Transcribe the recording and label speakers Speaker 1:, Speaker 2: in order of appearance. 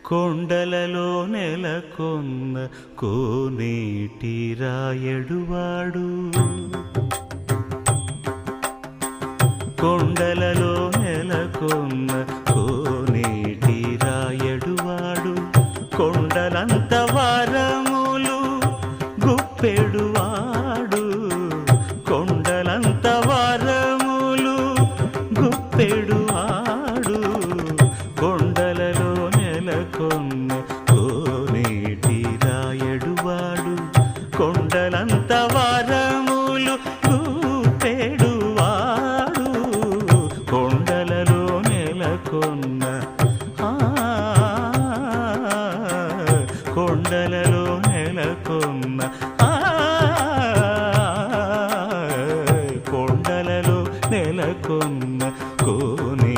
Speaker 1: కొండలలో నెలకొన్న కోనేటి రాయడువాడు కొండలలో నెలకొన్న కోనేటి రాయడువాడు కొండలంత వారములు గుప్పెడువాడు కొండలంత వారములు గుప్పెడువాడు కొండలలో నెలకొన్న కోనేటి రాయడువాడు కొండలంత వారములు గుప్పెడువాడు కొండలలో నెలకొన్న కొండలలో నెలకొన్న కొండలలో నెలకొన్న కోనే